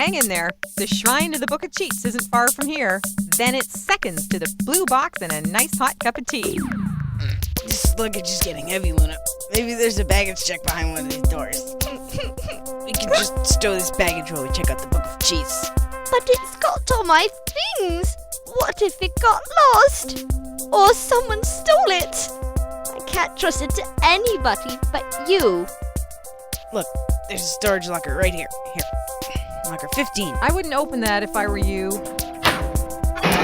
hang in there. The shrine of the Book of Cheats isn't far from here. Then it's seconds to the blue box and a nice hot cup of tea. This luggage is getting heavy, Luna. Maybe there's a baggage check behind one of these doors. We can just stow this baggage while we check out the Book of Cheats. But it's got all my things. What if it got lost? Or someone stole it? I can't trust it to anybody but you. Look, there's a storage locker right here. Here. Locker 15. I wouldn't open that if I were you.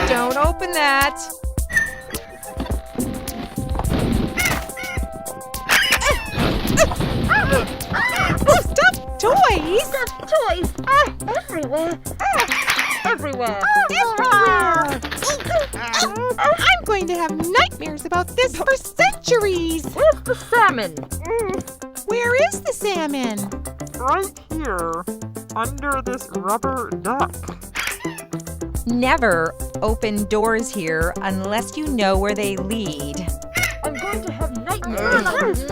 Don't open that. Stuffed toys! Stuffed toys! Everywhere! Everywhere! I'm going to have nightmares about this for centuries! Where's the salmon? Where is the salmon? Right here, under this rubber duck. Never open doors here unless you know where they lead. I'm going to have nightmares.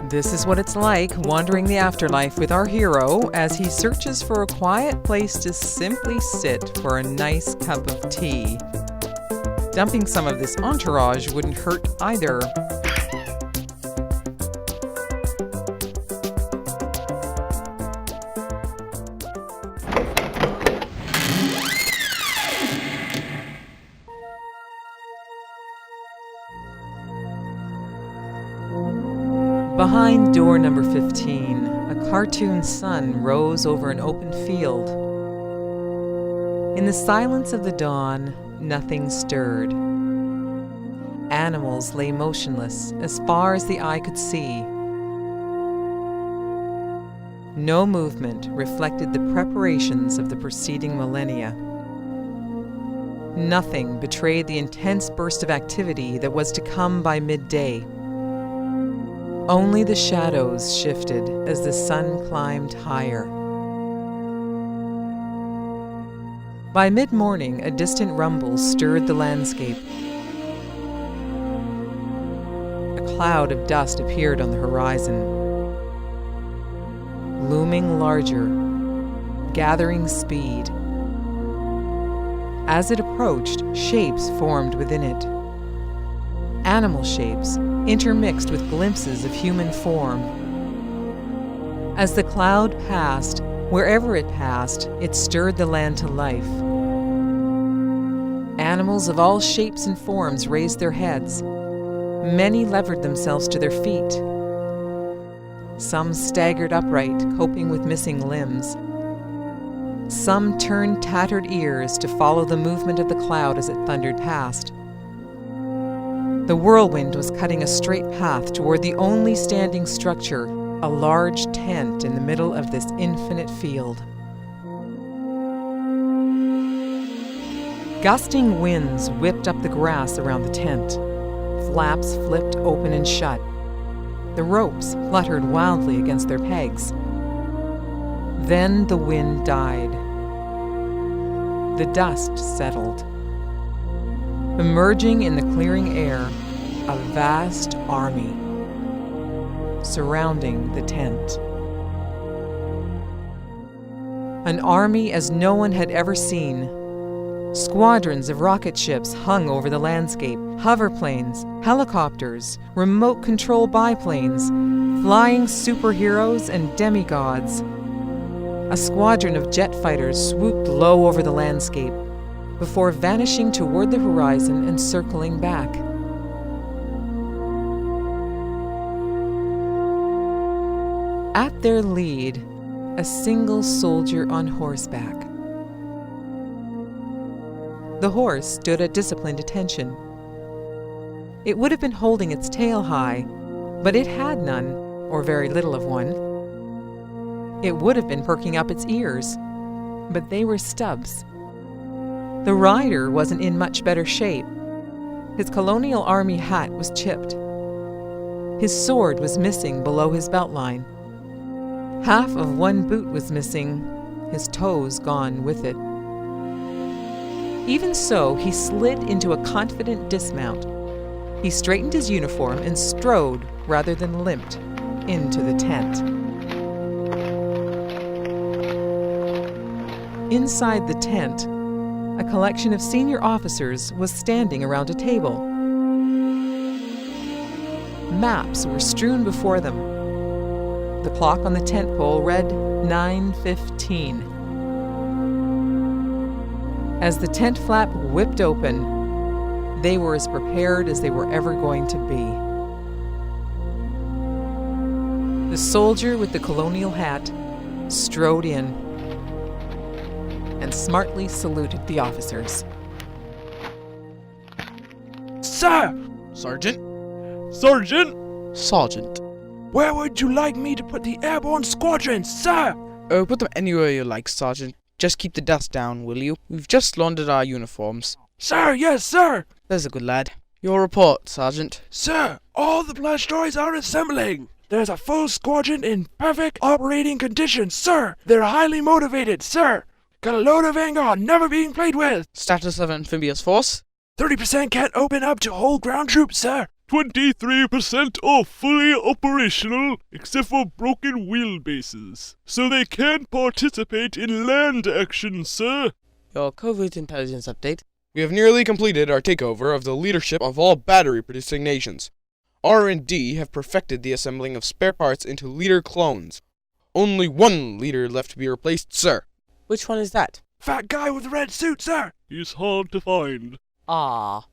This is what it's like wandering the afterlife with our hero as he searches for a quiet place to simply sit for a nice cup of tea. Dumping some of this entourage wouldn't hurt either. Behind door number 15, a cartoon sun rose over an open field. In the silence of the dawn, nothing stirred. Animals lay motionless as far as the eye could see. No movement reflected the preparations of the preceding millennia. Nothing betrayed the intense burst of activity that was to come by midday. Only the shadows shifted as the sun climbed higher. By mid-morning, a distant rumble stirred the landscape. A cloud of dust appeared on the horizon, looming larger, gathering speed. As it approached, shapes formed within it. Animal shapes, intermixed with glimpses of human form. As the cloud passed, wherever it passed, it stirred the land to life. Animals of all shapes and forms raised their heads. Many levered themselves to their feet. Some staggered upright, coping with missing limbs. Some turned tattered ears to follow the movement of the cloud as it thundered past. The whirlwind was cutting a straight path toward the only standing structure, a large tent in the middle of this infinite field. Gusting winds whipped up the grass around the tent. Flaps flipped open and shut. The ropes fluttered wildly against their pegs. Then the wind died. The dust settled. Emerging in the clearing air, a vast army surrounding the tent. An army as no one had ever seen. Squadrons of rocket ships hung over the landscape, hoverplanes, helicopters, remote control biplanes, flying superheroes and demigods. A squadron of jet fighters swooped low over the landscape, before vanishing toward the horizon and circling back. At their lead, a single soldier on horseback. The horse stood at disciplined attention. It would have been holding its tail high, but it had none, or very little of one. It would have been perking up its ears, but they were stubs. The rider wasn't in much better shape. His Colonial Army hat was chipped. His sword was missing below his belt line. Half of one boot was missing, his toes gone with it. Even so, he slid into a confident dismount. He straightened his uniform and strode, rather than limped, into the tent. Inside the tent, a collection of senior officers was standing around a table. Maps were strewn before them. The clock on the tent pole read 9:15. As the tent flap whipped open, they were as prepared as they were ever going to be. The soldier with the Colonial hat strode in and smartly saluted the officers. Sir! Sergeant? Sergeant! Sergeant. Where would you like me to put the airborne squadron, sir? Oh, put them anywhere you like, Sergeant. Just keep the dust down, will you? We've just laundered our uniforms. Sir, yes, sir! There's a good lad. Your report, Sergeant. Sir, all the plush toys are assembling. There's a full squadron in perfect operating condition, sir. They're highly motivated, sir. Got a load of anger never being played with. Status of amphibious force? 30% can't open up to whole ground troops, sir. 23% are fully operational, except for broken wheelbases, so they can't participate in land action, sir. Your covert intelligence update. We have nearly completed our takeover of the leadership of all battery-producing nations. R&D have perfected the assembling of spare parts into leader clones. Only one leader left to be replaced, sir. Which one is that? Fat guy with the red suit, sir. He's hard to find. Ah.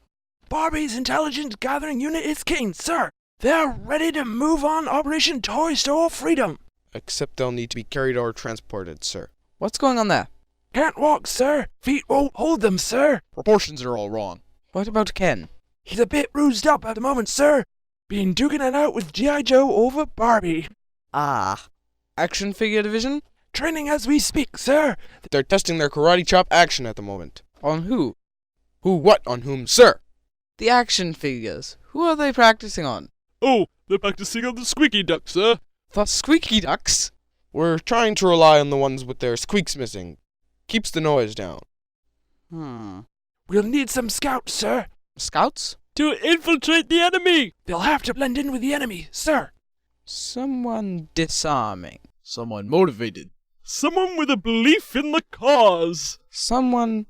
Barbie's intelligence gathering unit is king, sir. They're ready to move on Operation Toy Store Freedom. Except they'll need to be carried or transported, sir. What's going on there? Can't walk, sir. Feet won't hold them, sir. Proportions are all wrong. What about Ken? He's a bit bruised up at the moment, sir. Been duking it out with G.I. Joe over Barbie. Ah. Action figure division? Training as we speak, sir. They're testing their karate chop action at the moment. On who? Who what on whom, sir? The action figures. Who are they practicing on? Oh, they're practicing on the squeaky duck, sir. The squeaky ducks? We're trying to rely on the ones with their squeaks missing. Keeps the noise down. We'll need some scouts, sir. Scouts? To infiltrate the enemy! They'll have to blend in with the enemy, sir. Someone disarming. Someone motivated. Someone with a belief in the cause. Someone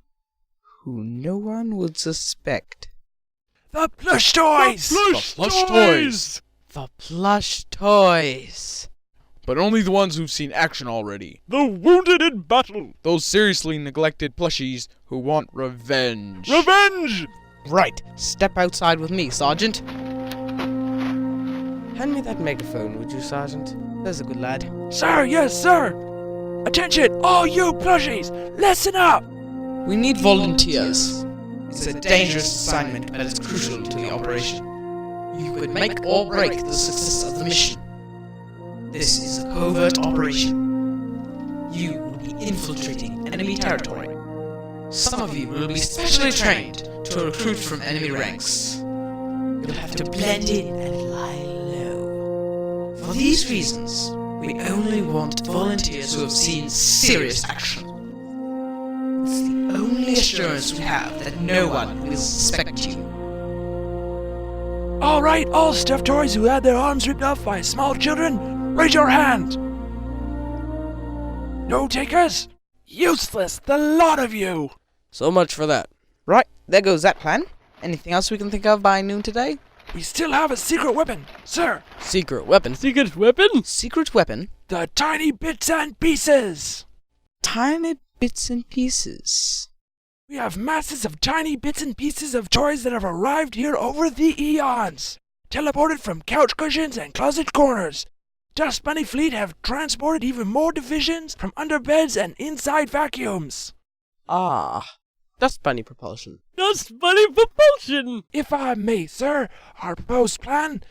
who no one would suspect. The plush toys! The plush toys! The plush toys. But only the ones who've seen action already. The wounded in battle. Those seriously neglected plushies who want revenge. Revenge! Right. Step outside with me, Sergeant. Hand me that megaphone, would you, Sergeant? There's a good lad. Sir, yes, sir. Attention, all you plushies, listen up. We need volunteers. It's a dangerous assignment, but it's crucial to the operation. You could make or break the success of the mission. This is a covert operation. You will be infiltrating enemy territory. Some of you will be specially trained to recruit from enemy ranks. You'll have to blend in and lie low. For these reasons, we only want volunteers who have seen serious action. It's the only assurance we have that no one will suspect you. All right, all stuffed toys who had their arms ripped off by small children, raise your hand. No takers? Useless, the lot of you. So much for that. Right, there goes that plan. Anything else we can think of by noon today? We still have a secret weapon, sir. Secret weapon? Secret weapon? Secret weapon? The tiny bits and pieces. Tiny bits and pieces. We have masses of tiny bits and pieces of toys that have arrived here over the eons. Teleported from couch cushions and closet corners. Dust Bunny Fleet have transported even more divisions from under beds and inside vacuums. Ah. Dust bunny propulsion. Dust bunny propulsion! If I may, sir, our proposed plan,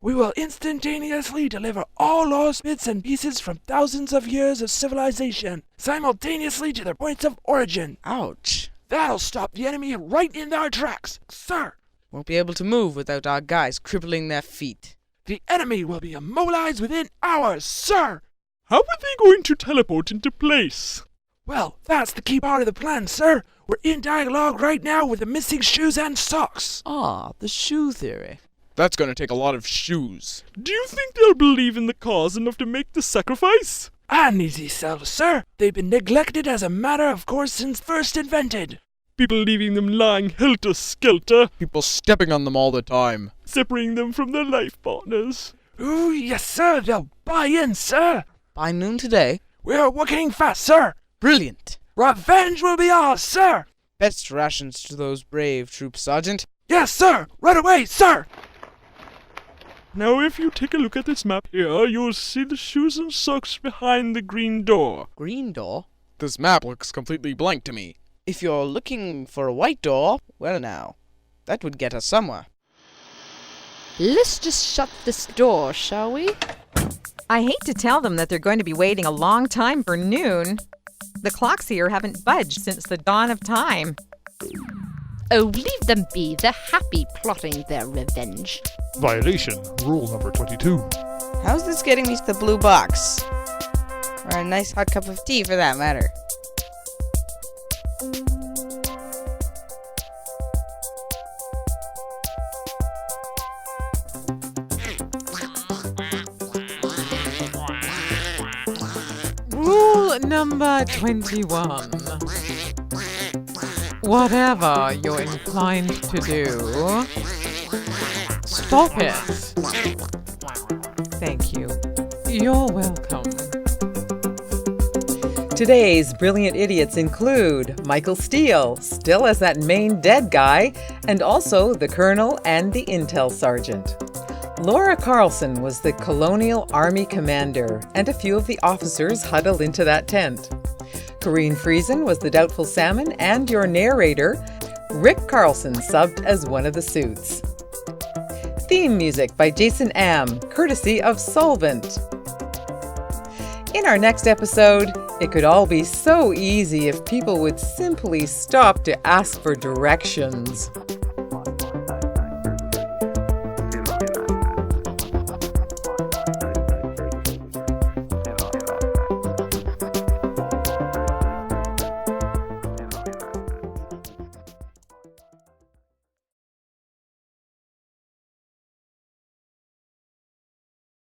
we will instantaneously deliver all lost bits and pieces from thousands of years of civilization, simultaneously to their points of origin. Ouch. That'll stop the enemy right in their tracks, sir. Won't be able to move without our guys crippling their feet. The enemy will be immobilized within hours, sir. How are they going to teleport into place? Well, that's the key part of the plan, sir. We're in dialogue right now with the missing shoes and socks. Ah, the shoe theory. That's gonna take a lot of shoes. Do you think they'll believe in the cause enough to make the sacrifice? Uneasy self, sir. They've been neglected as a matter of course since first invented. People leaving them lying helter-skelter, People stepping on them all the time. separating them from their life partners. Ooh, yes, sir. They'll buy in, sir. By noon today? We're working fast, sir. Brilliant. Revenge will be ours, sir. Best rations to those brave troops, Sergeant. Yes, sir. Right away, sir. Now if you take a look at this map here, you'll see the shoes and socks behind the green door. Green door? This map looks completely blank to me. If you're looking for a white door, well now, that would get us somewhere. Let's just shut this door, shall we? I hate to tell them that they're going to be waiting a long time for noon. The clocks here haven't budged since the dawn of time. Oh, leave them be. They're happy plotting their revenge. Violation, rule number 22. How's this getting me to the blue box? Or a nice hot cup of tea, for that matter. Rule number 21. Whatever you're inclined to do, stop it. Thank you. You're welcome. Today's brilliant idiots include Michael Steele, still as that main dead guy, and also the colonel and the intel sergeant. Laura Carlsen was the Colonial Army commander, and a few of the officers huddled into that tent. Corinne Friesen was the Doubtful Salmon and your narrator. Rick Carlsen subbed as one of the suits. Theme music by Jason Am, courtesy of Solvent. In our next episode, it could all be so easy if people would simply stop to ask for directions.